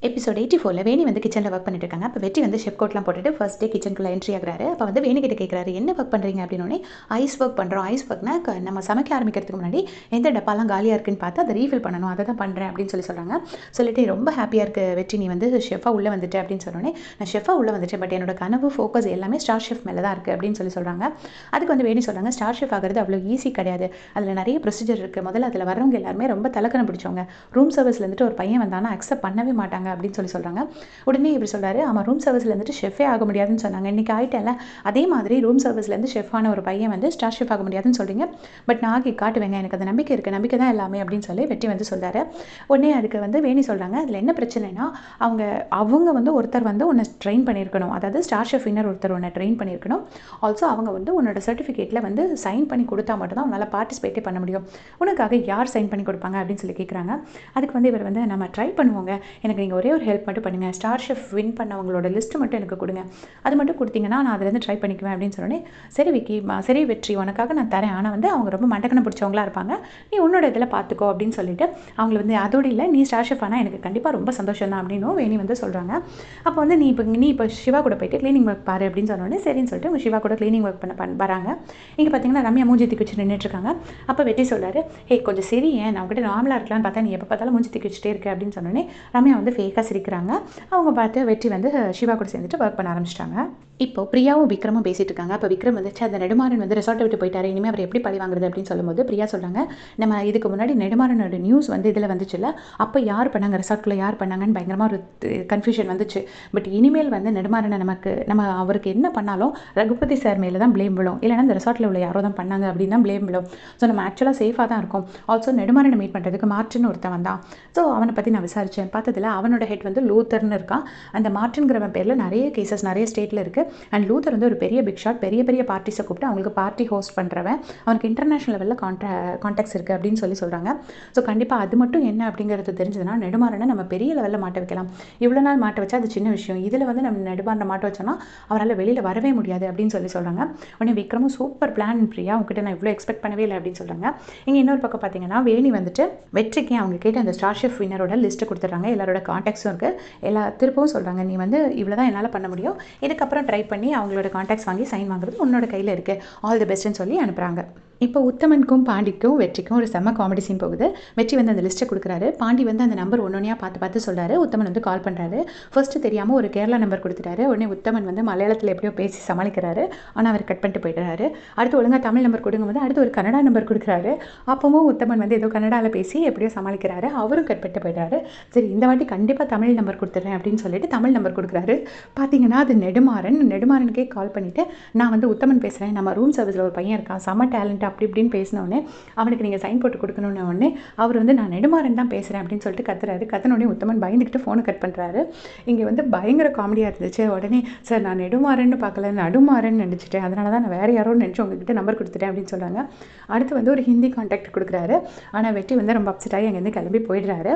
Episode 84ல வேணி வந்து கிச்சனில் work பண்ணிட்டு இருக்காங்க. அப்போ வெற்றி வந்து ஷெஃப் கோட்லாம் போட்டுட்டு ஃபர்ஸ்ட் டே கிச்சனுக்குள்ள என்ட்ரி ஆகுறாரு. அப்போ வந்து வேணி கிட்ட கேட்குறாரு, என்ன ஒர்க் பண்ணுறீங்க அப்படின்னோடனே, ஐஸ் ஒர்க் பண்ணுறோம். ஐஸ் ஒர்க்னா நம்ம சமைக்க ஆரம்பிக்கிறதுக்கு முன்னாடி எந்த டப்பாலாம் காலியாக இருக்குன்னு பார்த்து அதை ரீஃபில் பண்ணணும், அதை தான் பண்ணுறேன் அப்படின்னு சொல்கிறாங்க. சொல்லிட்டு ரொம்ப ஹாப்பியாக இருக்குது வெற்றி, நீ வந்து ஷெஃபாக உள்ளே வந்துட்டு அப்படின்னு சொன்னோடனே, நான் ஷெஃபாக உள்ளே வந்துட்டேன், பட் என்னோட கனவு ஃபோக்கஸ் எல்லாமே ஸ்டார் ஷெஃப் மேலே தான் இருக்குது அப்படின்னு சொல்கிறாங்க. அதுக்கு வந்து வேணி சொல்கிறாங்க, ஸ்டார் ஷெஃப் ஆகிறது அவ்வளோ ஈஸி கிடையாது, அதில் நிறைய ப்ரொசீஜர் இருக்குது. முதல்ல அதில் வரவங்க எல்லாருமே ரொம்ப தலக்கணம் பிடிச்சவங்க. ரூம் சர்வீஸில் வந்துட்டு ஒரு பையன் வந்தானா அக்செப்ட் பண்ணவே மாட்டாங்க அப்படின்னு சொல்கிறாங்க. உடனே இப்படி சொல்கிறாரு, ஆமாம் ரூம் சர்வீஸில் இருந்துட்டு ஷெஃபே ஆக முடியாதுன்னு சொன்னாங்க, இன்றைக்கி ஆகிட்டேன்ல, அதே மாதிரி ரூம் சர்வீஸ்லேருந்து ஷெஃபான ஒரு பையன் வந்து ஸ்டார் ஷெஃப் ஆக முடியாதுன்னு சொல்கிறீங்க, பட் நான் ஆகி காட்டுவேங்க, எனக்கு அந்த நம்பிக்கை இருக்குது, நம்பிக்கை தான் எல்லாமே அப்படின்னு சொல்லி வெற்றி வந்து சொல்கிறாரு. உடனே அதுக்கு வந்து வேணி சொல்கிறாங்க, அதில் என்ன பிரச்சனைனா அவங்க வந்து ஒருத்தர் வந்து உன்னை ட்ரெயின் பண்ணியிருக்கணும், அதாவது ஸ்டார் ஷெஃப் வின்னர் ஒருத்தர் உன்னை ட்ரெயின் பண்ணியிருக்கணும். ஆல்சோ அவங்க வந்து உன்னோட சர்டிஃபிகேட்டில் வந்து சைன் பண்ணி கொடுத்தா மட்டும் தான் உன்னால் பார்ட்டிசிபேட்டே பண்ண முடியும். உனக்காக யார் சைன் பண்ணி கொடுப்பாங்க அப்படின்னு சொல்லி கேட்குறாங்க. அதுக்கு வந்து இவர் வந்து, நம்ம ட்ரை பண்ணுவோங்க, எனக்கு நீங்கள் ஒரே ஒரு ஹெல்ப் மட்டும் பண்ணுங்கள், ஸ்டார் ஷெஃப் வின் பண்ணவங்களோட லிஸ்ட்டு மட்டும் எனக்கு கொடுங்க, அது மட்டும் கொடுத்தீங்கன்னா நான் அதுலேருந்து ட்ரை பண்ணிக்குவேன் அப்படின்னு சொன்னோன்னே, சரி விக்கி, சரி வெற்றி, உனக்காக நான் தரேன், ஆனால் வந்து அவங்க ரொம்ப மண்டக்கணம் பிடிச்சவங்களா இருப்பாங்க, நீ உன்னோட இதில் பார்த்துக்கோ அப்படின்னு சொல்லிட்டு அவங்கள வந்து, அதோடு இல்லை நீ ஸ்டார் ஷெஃப் ஆனால் எனக்கு கண்டிப்பாக ரொம்ப சந்தோஷம் தான் அப்படின்னும் வேணி வந்து சொல்கிறாங்க. அப்போ வந்து நீ இப்போ சிவா கூட போயிட்டு க்ளீனிங் ஒர்க் பாரு அப்படின்னு சொன்னோடனே சரின்னு சொல்லிட்டு அவங்க சிவா கூட க்ளீனிங் ஒர்க் வராங்க. இங்கே பார்த்தீங்கன்னா ரம்யா மூஞ்சி தூக்கி வச்சு நின்றுட்டுருக்காங்க. அப்போ வெற்றி சொல்கிறாரு, ஹே கொஞ்சம் சரி, ஏன் நான் கிட்ட நார்மலாக இருக்கலான்னு பார்த்தா நீ எப்போ பார்த்தாலும் மூஞ்சி தூக்கி வச்சுட்டே இருக்கு அப்படின்னு சொன்னோன்னே ரம்யா வந்து ஃபேக்காக சிரிக்கிறாங்க. அவங்க பார்த்து வெற்றி வந்து சிவா கூட சேர்ந்துட்டு ஒர்க் பண்ண ஆரம்பிச்சிட்டாங்க. இப்போ பிரியாவும் விக்ரமும் பேசிட்டு இருக்காங்க. அப்போ விக்ரம் வந்துச்சு, அந்த நெடுமாறன் வந்து ரெசார்ட்டை விட்டு போயிட்டாரு, இனிமேல் அவர் எப்படி பழி வாங்குறது அப்படின்னு சொல்லும்போது பிரியா சொல்கிறாங்க, நம்ம இதுக்கு முன்னாடி நெடுமாறனோட நியூஸ் வந்து இதில் வந்துச்சுல்ல, அப்போ யார் பண்ணாங்க, ரெசார்ட்டில் யார் பண்ணாங்கன்னு பயங்கரமாக ஒரு கன்ஃபியூஷன் வந்துச்சு. பட் இனிமேல் வந்து நெடுமாறனை நம்ம அவருக்கு என்ன பண்ணாலும் ரகுபதி சார் மேலே தான் ப்ளேம் விழும், இல்லைனா இந்த ரெசார்ட்டில் உள்ள யாரோ தான் பண்ணாங்க அப்படின்னு தான் ப்ளேம் விழும். ஸோ நம்ம ஆக்சுவலாக சேஃபாக தான் இருக்கும். ஆல்சோ நெடுமாறனை மீட் பண்ணுறதுக்கு மார்ட்டின் ஒருத்தன் வந்தான். ஸோ அவனை பற்றி நான் விசாரித்தேன், பார்த்ததில் அவனோட ஹெட் வந்து லூத்தர்னு இருக்கான். அந்த மார்ட்டின்கிறவன் பேரில் நிறைய கேசஸ் நிறைய ஸ்டேட்டில் இருக்குது. அண்ட் லூத்தர் வந்து ஒரு பெரிய பிக் ஷாட், பெரிய பெரிய பார்ட்டிஸை கூப்பிட்டு அவங்களுக்கு பார்ட்டி ஹோஸ்ட் பண்ணுறவன், அவனுக்கு இன்டர்நேஷனல் லெவலில் கான்டாக்ட்ஸ் இருக்குது அப்படின்னு சொல்கிறாங்க. ஸோ கண்டிப்பாக அது மட்டும் என்ன அப்படிங்கிறது தெரிஞ்சதுன்னா நெடுமாறனை நம்ம பெரிய லெவலில் மாட்ட வைக்கலாம். இவ்வளோ நாள் மாட்ட வச்சா அது சின்ன விஷயம், இதில் வந்து நம்ம நெடுமாறனை மாட்ட வச்சோன்னா அவரால் வெளியில் வரவே முடியாது அப்படின்னு சொல்கிறாங்க. உடனே விக்ரமும் சூப்பர் பிளான் பிரியா, உங்ககிட்ட நான் இவ்வளோ எக்ஸ்பெக்ட் பண்ணவே இல்லை அப்படின்னு சொல்கிறாங்க. இங்கே இன்னொரு பக்கம் பார்த்தீங்கன்னா வேணி வந்துட்டு வெற்றிக்கு அவங்க கேட்ட அந்த ஸ்டார் ஷெஃப் வின்னரோட லிஸ்ட்டு கொடுத்துட்றாங்க, எல்லாரோட கான்டாக்ட்ஸும் இருக்குது, திருப்பவும் சொல்கிறாங்க, நீ வந்து இவ்வளோ தான் என்னால் பண்ண முடியும், இதுக்கப்புறம் ட்ரை பண்ணி அவங்களோட கான்டாக்ட்ஸ் வாங்கி சைன் வாங்குறது உன்னோட கையில் இருக்குது, ஆல் தி பெஸ்ட்னு சொல்லி அனுப்புகிறாங்க. இப்போ உத்தமனுக்கும் பாண்டிக்கும் வெற்றிக்கும் ஒரு செம்ம காமெடி சீன் போகுது. வெற்றி வந்து அந்த லிஸ்ட்டை கொடுக்குறாரு, பாண்டி வந்து அந்த நம்பர் ஒன்னொன்னையாக பார்த்து சொல்கிறாரு. உத்தமன் வந்து கால் பண்ணுறாரு, ஃபர்ஸ்ட்டு தெரியாமல் ஒரு கேரளா நம்பர் கொடுத்துட்டாரு. உடனே உத்தமன் வந்து மலையாளத்தில் எப்படியோ பேசி சமாளிக்கிறாரு, ஆனால் அவர் கட் பண்ணிட்டு போயிடுறாரு. அடுத்து ஒழுங்காக தமிழ் நம்பர் கொடுங்க போது அடுத்து ஒரு கன்னடா நம்பர் கொடுக்குறாரு. அப்பவும் உத்தமன் வந்து ஏதோ கன்னடாவில் பேசி எப்படியோ சமாளிக்கிறாரு, அவரும் கட் பண்ணிட்டு போயிடுறாரு. சரி இந்த வாட்டி கண்டிப்பாக தமிழ் நம்பர் கொடுத்துட்றேன் அப்படின்னு சொல்லிட்டு தமிழ் நம்பர் கொடுக்குறாரு. பார்த்தீங்கன்னா அது நெடுமாறனுக்கே கால் பண்ணிவிட்டு, நான் வந்து உத்தமன் பேசுகிறேன், நம்ம ரூம் சர்வீஸில் ஒரு பையன் இருக்கான், செம்ம டேலண்ட் அப்படி இப்படின்னு பேசினோடனே, அவனுக்கு நீங்கள் சைன் போட்டு கொடுக்கணுன்னு உடனே அவர் வந்து நான் நெடுமாறன் தான் பேசுகிறேன் அப்படின்னு சொல்லிட்டு கத்துறாரு. கத்தினோடனே உத்தமன் பயந்துக்கிட்டு ஃபோனை கட் பண்ணுறாரு. இங்கே வந்து பயங்கர காமெடியாக இருந்துச்சு. உடனே சார் நான் நெடுமாறன்னு பார்க்கல, நடுமாறன் நினச்சிட்டேன், அதனால தான் நான் வேறு யாரோ நினச்சி உங்ககிட்ட நம்பர் கொடுத்துட்டேன் அப்படின்னு சொல்கிறாங்க. அடுத்து வந்து ஒரு ஹிந்தி கான்டாக்ட் கொடுக்குறாரு. ஆனால் வெற்றி வந்து ரொம்ப அப்செட் ஆகி அங்கேருந்து கிளம்பி போயிடுறாரு.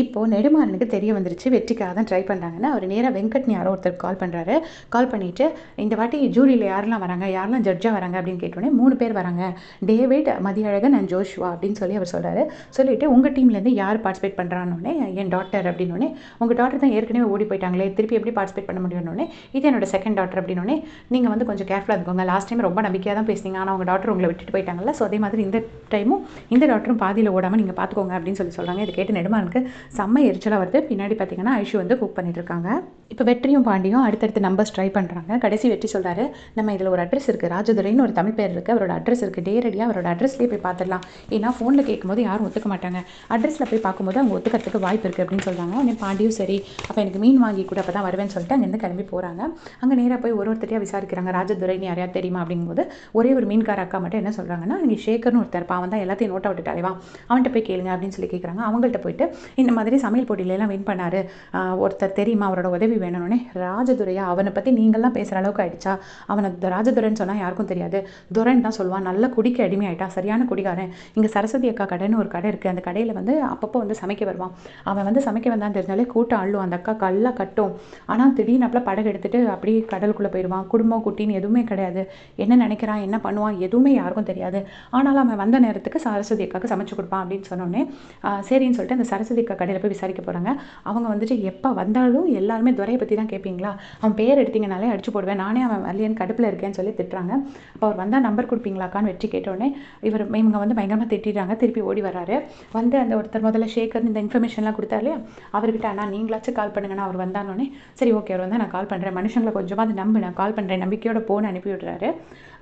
இப்போது நெடுமாறனுக்கு தெரிய வந்துருச்சு வெற்றிக்காக தான் ட்ரை பண்ணுறாங்கன்னு. அவர் நேராக வெங்கட்னு யாரோ ஒருத்தர் கால் பண்ணுறாரு. கால் பண்ணிவிட்டு, இந்த வாட்டி ஜூரியில் யாரெல்லாம் வராங்க, யாரெல்லாம் ஜட்ஜாக வராங்க அப்படின்னு கேட்டோன்னே 3 பேர் வராங்க, டேவிட், மதியழகன் அண்ட் ஜோஷுவா அப்படின்னு சொல்லி அவர் சொல்கிறாரு. சொல்லிவிட்டு உங்கள் டீம்லேருந்து யார் பார்ட்டிசிபேட் பண்ணுறான்னொடனே, என் டாட்டர் அப்படின்னோடனே, உங்கள் டாட்டர் தான் ஏற்கனவே ஓடி போயிட்டாங்களே, திருப்பி எப்படி பார்ட்டிசிபேட் பண்ண முடியும்னே, இது என்னோட செகண்ட் டாட்டர் அப்படின்னோடனே, நீங்கள் வந்து கொஞ்சம் கேர்ஃபுல்லாக இருந்துக்கோங்க, லாஸ்ட் டைம் ரொம்ப நம்பிக்கையாக தான் பேசுனீங்க, ஆனால் உங்கள் டாட்டர் உங்களை விட்டுட்டு போயிட்டாங்கல்ல, ஸோ அதே மாதிரி இந்த டைமும் இந்த டாக்டரும் பாதியில் ஓடாமல் நீங்கள் பார்த்துக்கோங்க அப்படின்னு சொல்கிறாங்க. இதை கேட்டு நெடுமாறனுக்கு செம்ம எரிச்சலாக வருது. பின்னாடி பார்த்தீங்கன்னா ஐஷு வந்து குக் பண்ணிட்டு இருக்காங்க. இப்போ வெற்றியும் பாண்டியும் அடுத்தடுத்து நம்பர்ஸ் ட்ரை பண்ணுறாங்க. கடைசி வெற்றி சொல்கிறாரு, நம்ம இதில் ஒரு அட்ரஸ் இருக்குது, ராஜதுரைன்னு ஒரு தமிழ் பேர் இருக்குது, அவரோட அட்ரஸ் இருக்குது, நேரடியாக அவரோட அட்ரஸ்லேயே போய் பார்த்துடலாம், ஏன்னா ஃபோனில் கேட்கும்போது யாரும் ஒத்துக்க மாட்டாங்க, அட்ரஸில் போய் பார்க்கும்போது அவங்க ஒத்துக்கிறதுக்கு வாய்ப்பு இருக்குது அப்படின்னு சொல்கிறாங்க. உடனே பாண்டியும் சரி அப்போ எனக்கு மீன் வாங்கி கூட அப்போ தான் வருவேன்னு சொல்லிட்டு அங்கேருந்து கிளம்பி போகிறாங்க. அங்கே நேராக போய் ஒருத்தரையாக விசாரிக்கிறாங்க, ராஜதுரைன்னு யாரையா தெரியுமா அப்படிங்கும்போது ஒரே ஒரு மீன்கார அக்கா மட்டும் என்ன சொல்கிறாங்கன்னா, நீங்கள் ஷேகர்னு ஒருத்தர் அவன் தான் எல்லாத்தையும் நோட்டை விட்டுட்டாலே வா, அவன்கிட்ட போய் கேளுங்க அப்படின்னு சொல்லி கேட்குறாங்க. அவங்கள்ட்ட போயிட்டு இந்த மாதிரி சமையல் போட்டியிலலாம் வின் பண்ணார் ஒருத்தர் தெரியுமா, அவரோட உதவி வேணும்னே, ராஜதுரையா, அவனை பற்றி நீங்கள்லாம் பேசுகிற அளவுக்கு ஆகிடுச்சா, அவனை ராஜதுரைன்னு சொன்னால் யாருக்கும் தெரியாது, துரைன்னு தான் சொல்லுவான், நல்ல குடிக்க அடிமை ஆகிட்டான், சரியான குடிகாரன், இங்கே சரஸ்வதி அக்கா கடைன்னு ஒரு கடை இருக்குது, அந்த கடையில் வந்து அப்பப்போ வந்து சமைக்க வருவான், அவன் வந்து சமைக்க வந்தான்னு தெரிஞ்சாலே கூட்டம் அள்ளும், அந்த அக்கா கல்லாக கட்டும், ஆனால் திடீர்னு அப்பல படகு எடுத்துகிட்டு அப்படியே கடலுக்குள்ளே போயிடுவான், குடும்பம் குட்டின்னு எதுவுமே கிடையாது, என்ன நினைக்கிறான் என்ன பண்ணுவான் எதுவுமே யாருக்கும் தெரியாது, ஆனாலும் அவன் வந்த நேரத்துக்கு சரஸ்வதி அக்காவுக்கு சமைச்சு கொடுப்பான் அப்படின்னு சொன்னோடனே சரின்னு சொல்லிட்டு அந்த சரஸ்வதி அக்கா கடையில் போய் விசாரிக்க போகிறாங்க. அவங்க வந்துட்டு எப்போ வந்தாலும் எல்லாருமே துரையை பற்றி தான் கேட்பீங்களா, அவன் பேர் எடுத்தீங்கனாலே அடிச்சு போடுவேன், நானே அவன் வரலையேன்னு கடுப்பில் இருக்கேன்னு சொல்லி திட்டுறாங்க. அப்போ அவர் வந்தால் நம்பர் கொடுப்பீங்களாக்கான்னு வெற்றி கேட்டோடனே இவங்க வந்து பயங்கரமாக திட்டிடுறாங்க. திருப்பி ஓடி வராரு. வந்து அந்த ஒருத்தர் முதல்ல ஷேகர் இந்த இன்ஃபர்மேஷன்லாம் கொடுத்தாரு இல்லையா, அவர்கிட்ட அண்ணா நீங்களாச்சும் கால் பண்ணுங்கன்னா அவர் வந்தானோடனே சரி ஓகே அவர் வந்து நான் கால் பண்ணுறேன், மனுஷங்களை கொஞ்சமாக நம்பு, நான் கால் பண்ணுறேன் நம்பிக்கையோட போன்னு அனுப்பி விடுறாரு.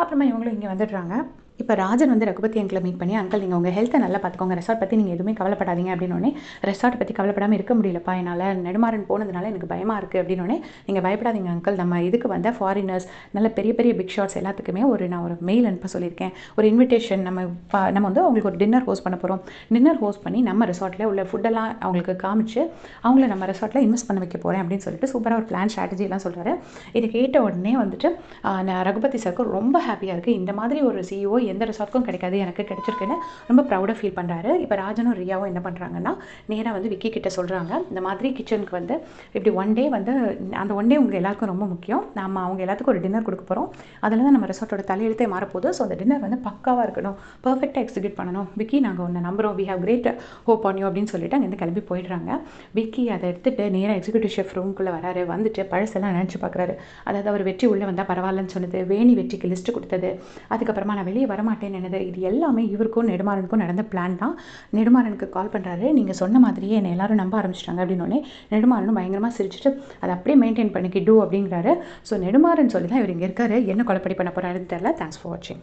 அப்புறமா இவங்களும் இங்கே வந்துடுறாங்க. இப்போ ராஜன் வந்து ரகுபதி அங்கிளை மீட் பண்ணி, அங்கிள் நீங்கள் உங்கள் ஹெல்த்தை நல்லா பார்த்துக்கோங்க, ரெசார்ட் பற்றி நீங்கள் எதுவுமே கவலைப்படாதீங்க அப்படின்னோடனே, ரெசார்ட் பற்றி கவலைப்படாமல் இருக்க முடியலப்பா என்னால், நெடுமாறன் போனதுனால எனக்கு பயமாக இருக்குது அப்படின்னோடனே, நீங்கள் பயப்படாதீங்க அங்கிள், நம்ம இதுக்கு வந்த ஃபாரினர்ஸ் நல்ல பெரிய பெரிய பிக் ஷாட்ஸ் எல்லாத்துக்குமே நான் ஒரு மெயில் அனுப்ப சொல்லியிருக்கேன், ஒரு இன்விடேஷன் நம்ம வந்து அவங்களுக்கு ஒரு டின்னர் ஹோஸ்ட் பண்ண போகிறோம். டின்னர் ஹோஸ்ட் பண்ணி நம்ம ரெசார்ட்டில் உள்ள ஃபுட்டெல்லாம் அவங்களுக்கு காமிச்சு அவங்கள நம்ம ரெசார்ட்டில் இன்வெஸ்ட் பண்ண வைக்க போகிறேன் அப்படின்னு சொல்லிட்டு சூப்பராக ஒரு பிளான் ஸ்ட்ராட்டஜிலாம் சொல்கிறாரு. இதை கேட்ட உடனே வந்துட்டு ரகுபதி சாருக்கு ரொம்ப ஹாப்பியாக இருக்குது. இந்த மாதிரி ஒரு சிஇஓ எந்த ரெசார்ட்டுக்கும் கிடைக்காது, எனக்கு கிடைச்சிருக்குன்னு ரொம்ப ப்ரௌடாக ஃபீல் பண்ணுறாரு. இப்போ ராஜனும் ரியாவும் என்ன பண்ணுறாங்கன்னா, நேராக வந்து விக்கி கிட்ட சொல்கிறாங்க, இந்த மாதிரி கிச்சனுக்கு வந்து இப்படி ஒன் டே வந்து அந்த ஒன் டே உங்கள் எல்லாருக்கும் ரொம்ப முக்கியம், நம்ம அவங்க எல்லாத்துக்கும் ஒரு டின்னர் கொடுக்க போகிறோம், அதில் தான் நம்ம ரெசார்ட்டோட தலையெழுத்தே மாறப்போகுது. ஸோ அந்த டின்னர் வந்து பக்காவாக இருக்கணும், பர்ஃபெக்டாக எக்ஸிக்யூட் பண்ணணும் விக்கி, நாங்கள் ஒன்று நம்புகிறோம், we have great hope on you அப்படின்னு சொல்லிட்டு அங்கேருந்து கிளம்பி போயிடுறாங்க. விக்கி அதை எடுத்துகிட்டு நேராக எக்ஸிக்யூட்டிவ் ஷெஃப் ரூம்குள்ளே வராரு. வந்துட்டு பழசெல்லாம் நினச்சி பார்க்குறாரு. அதாவது அவர் வெற்றி உள்ளே வந்தால் பரவாயில்லன்னு சொன்னது, வேணி வெற்றிக்கு லிஸ்ட்டு கொடுத்தது, அதுக்கப்புறமா நான் வெளியே வரமாட்டேன்னு என்னது, இது எல்லாமே இவருக்கும் நெடுமாறனுக்கும் நடந்த பிளான் தான். நெடுமாறனுக்கு கால் பண்ணுறாரு, நீங்கள் சொன்ன மாதிரியே என்னை எல்லாரும் நம்ப ஆரம்பிச்சிட்டாங்க அப்படின்னோடனே நெடுமாறனும் பயங்கரமாக சிரிச்சுட்டு அதை அப்படியே மெயின்டைன் பண்ணிக்கிட்டு அப்படிங்கிறாரு. ஸோ நெடுமாறன் சொல்லி தான் இவர் இங்கே இருக்காரு. என்ன கொலைப்படி பண்ண போகிறாருன்னு தெரியல. தேங்க்ஸ் ஃபார் வாட்சிங்.